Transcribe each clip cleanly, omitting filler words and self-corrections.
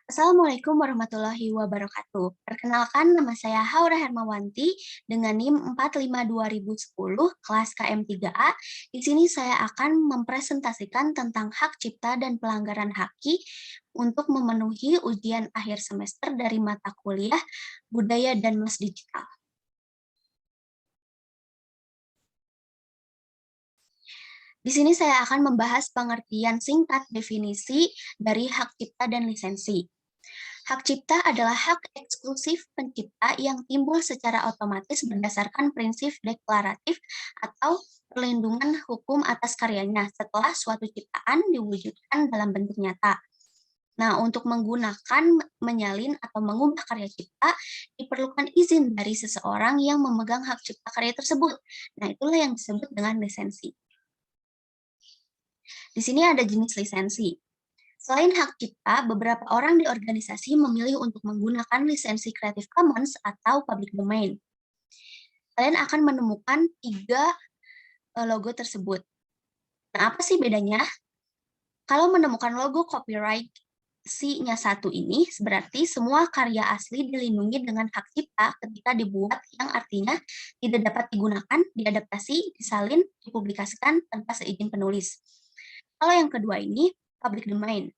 Assalamualaikum warahmatullahi wabarakatuh. Perkenalkan, nama saya Haura Hermawanti dengan NIM 452.010 kelas KM3A. Di sini saya akan mempresentasikan tentang hak cipta dan pelanggaran HAKI untuk memenuhi ujian akhir semester dari mata kuliah Budaya dan Mas Digital. Di sini saya akan membahas pengertian singkat definisi dari hak cipta dan lisensi. Hak cipta adalah hak eksklusif pencipta yang timbul secara otomatis berdasarkan prinsip deklaratif atau perlindungan hukum atas karyanya setelah suatu ciptaan diwujudkan dalam bentuk nyata. Nah, untuk menggunakan, menyalin, atau mengubah karya cipta, diperlukan izin dari seseorang yang memegang hak cipta karya tersebut. Nah, itulah yang disebut dengan lisensi. Di sini ada jenis lisensi. Selain hak cipta, beberapa orang di organisasi memilih untuk menggunakan lisensi Creative Commons atau Public Domain. Kalian akan menemukan 3 logo tersebut. Nah, apa sih bedanya? Kalau menemukan logo copyright C-nya 1 ini, berarti semua karya asli dilindungi dengan hak cipta ketika dibuat, yang artinya tidak dapat digunakan, diadaptasi, disalin, dipublikasikan tanpa seizin penulis. Kalau yang kedua ini, Public Domain.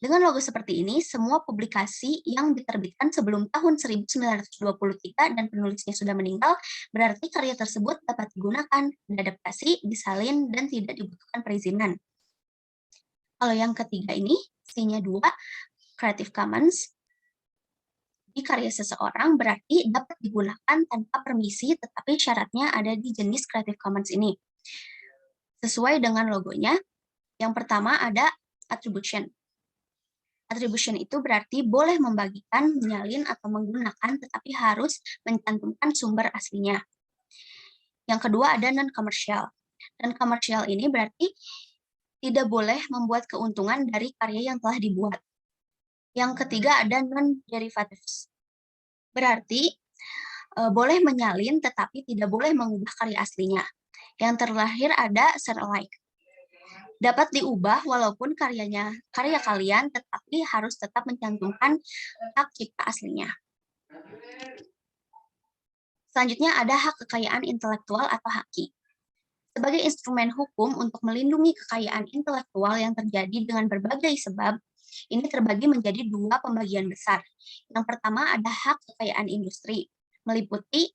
Dengan logo seperti ini, semua publikasi yang diterbitkan sebelum tahun 1923 dan penulisnya sudah meninggal, berarti karya tersebut dapat digunakan, diadaptasi, disalin, dan tidak dibutuhkan perizinan. Kalau yang ketiga ini, C-nya 2, Creative Commons, di karya seseorang berarti dapat digunakan tanpa permisi, tetapi syaratnya ada di jenis Creative Commons ini. Sesuai dengan logonya, yang pertama ada attribution. Attribution itu berarti boleh membagikan, menyalin, atau menggunakan, tetapi harus mencantumkan sumber aslinya. Yang kedua ada non-commercial. Non-commercial ini berarti tidak boleh membuat keuntungan dari karya yang telah dibuat. Yang ketiga ada non-derivatives. Berarti boleh menyalin, tetapi tidak boleh mengubah karya aslinya. Yang terakhir ada share alike. Dapat diubah walaupun karya kalian, tetapi harus tetap mencantumkan hak cipta aslinya. Selanjutnya ada hak kekayaan intelektual atau HAKI. Sebagai instrumen hukum untuk melindungi kekayaan intelektual yang terjadi dengan berbagai sebab, ini terbagi menjadi 2 pembagian besar. Yang pertama ada hak kekayaan industri, meliputi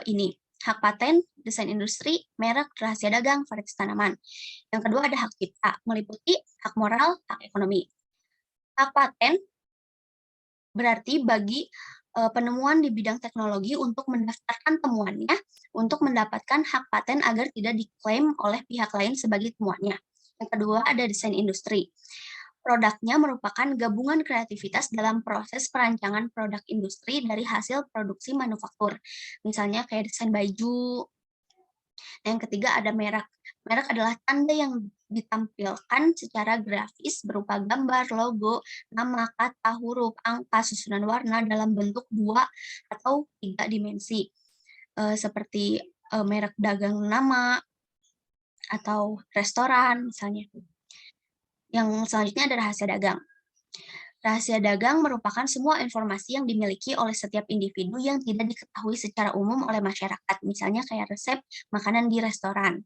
ini, hak paten, desain industri, merek, rahasia dagang, varietas tanaman. Yang kedua ada hak cipta, meliputi hak moral, hak ekonomi. Hak paten berarti bagi penemuan di bidang teknologi untuk mendaftarkan temuannya untuk mendapatkan hak paten agar tidak diklaim oleh pihak lain sebagai temuannya. Yang kedua ada desain industri. Produknya merupakan gabungan kreativitas dalam proses perancangan produk industri dari hasil produksi manufaktur. Misalnya kayak desain baju. Yang ketiga ada merek. Merek adalah tanda yang ditampilkan secara grafis berupa gambar, logo, nama, kata, huruf, angka, susunan warna dalam bentuk 2 atau 3 dimensi. Seperti merek dagang nama atau restoran misalnya. Yang selanjutnya ada rahasia dagang. Rahasia dagang merupakan semua informasi yang dimiliki oleh setiap individu yang tidak diketahui secara umum oleh masyarakat, misalnya kayak resep makanan di restoran.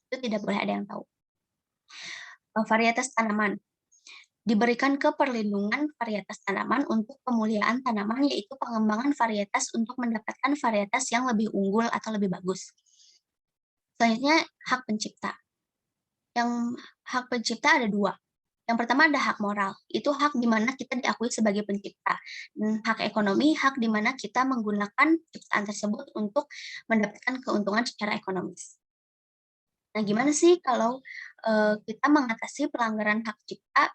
Itu tidak boleh ada yang tahu. Varietas tanaman. Diberikan ke perlindungan varietas tanaman untuk pemuliaan tanaman, yaitu pengembangan varietas untuk mendapatkan varietas yang lebih unggul atau lebih bagus. Selanjutnya, hak pencipta. Yang hak pencipta ada 2. Yang pertama ada hak moral, itu hak di mana kita diakui sebagai pencipta. Dan hak ekonomi, hak di mana kita menggunakan ciptaan tersebut untuk mendapatkan keuntungan secara ekonomis. Nah, gimana sih kalau kita mengatasi pelanggaran hak cipta?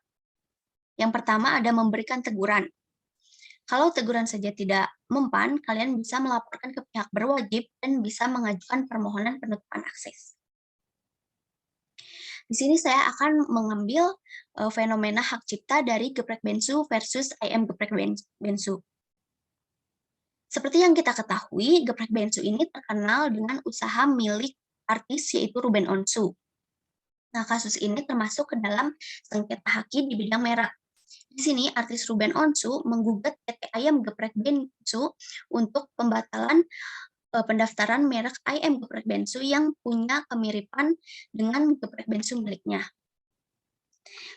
Yang pertama ada memberikan teguran. Kalau teguran saja tidak mempan, kalian bisa melaporkan ke pihak berwajib dan bisa mengajukan permohonan penutupan akses. Di sini saya akan mengambil fenomena hak cipta dari Geprek Bensu versus IM Geprek Bensu. Seperti yang kita ketahui, Geprek Bensu ini terkenal dengan usaha milik artis yaitu Ruben Onsu. Nah, kasus ini termasuk ke dalam sengketa HAKI di bidang merek. Di sini artis Ruben Onsu menggugat PT Ayam Geprek Bensu untuk pembatalan pendaftaran merek Ayam Geprek Bensu yang punya kemiripan dengan geprek bensu miliknya.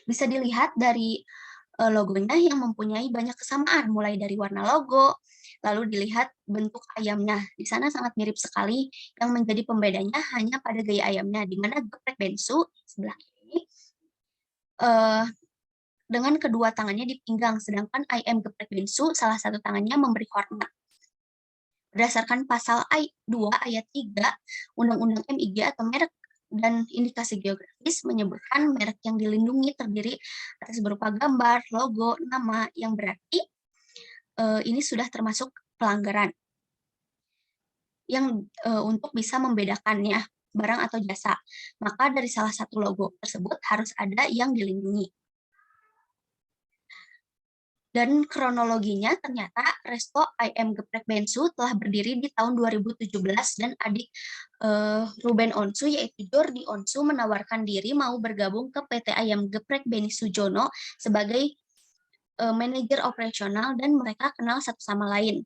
Bisa dilihat dari logonya yang mempunyai banyak kesamaan, mulai dari warna logo, lalu dilihat bentuk ayamnya. Di sana sangat mirip sekali, yang menjadi pembedanya hanya pada gaya ayamnya, di mana geprek bensu sebelah kiri dengan kedua tangannya di pinggang, sedangkan ayam geprek bensu salah satu tangannya memberi hormat. Berdasarkan pasal 2 ayat 3 Undang-Undang MIG atau merek dan indikasi geografis menyebutkan merek yang dilindungi terdiri atas berupa gambar, logo, nama, yang berarti ini sudah termasuk pelanggaran yang untuk bisa membedakannya barang atau jasa. Maka dari salah satu logo tersebut harus ada yang dilindungi. Dan kronologinya ternyata Resto Ayam Geprek Bensu telah berdiri di tahun 2017 dan adik Ruben Onsu yaitu Jordi Onsu menawarkan diri mau bergabung ke PT Ayam Geprek Beni Sujono sebagai manajer operasional dan mereka kenal satu sama lain.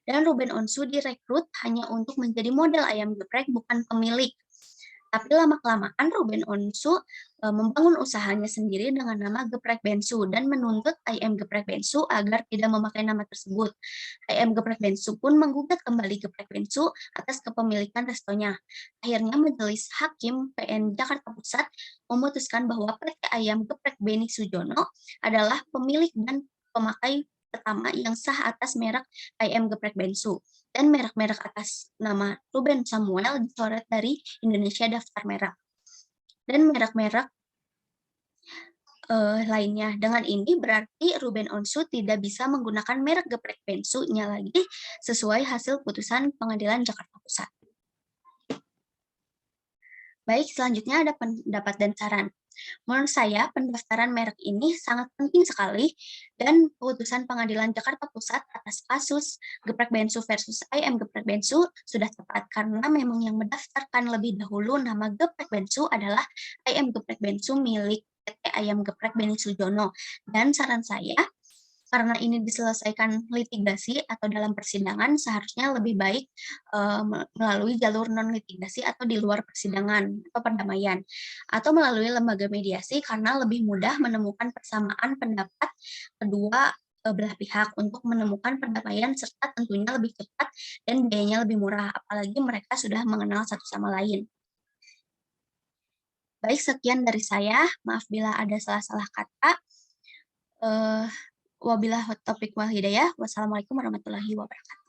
Dan Ruben Onsu direkrut hanya untuk menjadi model ayam geprek bukan pemilik. Tapi lama-kelamaan Ruben Onsu membangun usahanya sendiri dengan nama Geprek Bensu dan menuntut IM Geprek Bensu agar tidak memakai nama tersebut. IM Geprek Bensu pun menggugat kembali Geprek Bensu atas kepemilikan restonya. Akhirnya Majelis Hakim PN Jakarta Pusat memutuskan bahwa PT Ayam Geprek Beni Sujono adalah pemilik dan pemakai pertama yang sah atas merek IM Geprek Bensu. Dan merek-merek atas nama Ruben Samuel dicoret dari Indonesia Daftar Merek. Dan merek-merek lainnya. Dengan ini berarti Ruben Onsu tidak bisa menggunakan merek geprek bensu-nya lagi sesuai hasil putusan Pengadilan Jakarta Pusat. Baik, selanjutnya ada pendapat dan saran. Menurut saya, pendaftaran merek ini sangat penting sekali dan putusan Pengadilan Jakarta Pusat atas kasus Geprek Bensu versus IM Geprek Bensu sudah tepat karena memang yang mendaftarkan lebih dahulu nama Geprek Bensu adalah IM Geprek Bensu milik PT Ayam Geprek Beni Sujono. Dan saran saya, karena ini diselesaikan litigasi atau dalam persidangan, seharusnya lebih baik melalui jalur non-litigasi atau di luar persidangan atau perdamaian, atau melalui lembaga mediasi karena lebih mudah menemukan persamaan pendapat kedua belah pihak untuk menemukan perdamaian serta tentunya lebih cepat dan biayanya lebih murah, apalagi mereka sudah mengenal satu sama lain. Baik, sekian dari saya. Maaf bila ada salah-salah kata. Wabillahi taufiq wal hidayah. Wassalamualaikum warahmatullahi wabarakatuh.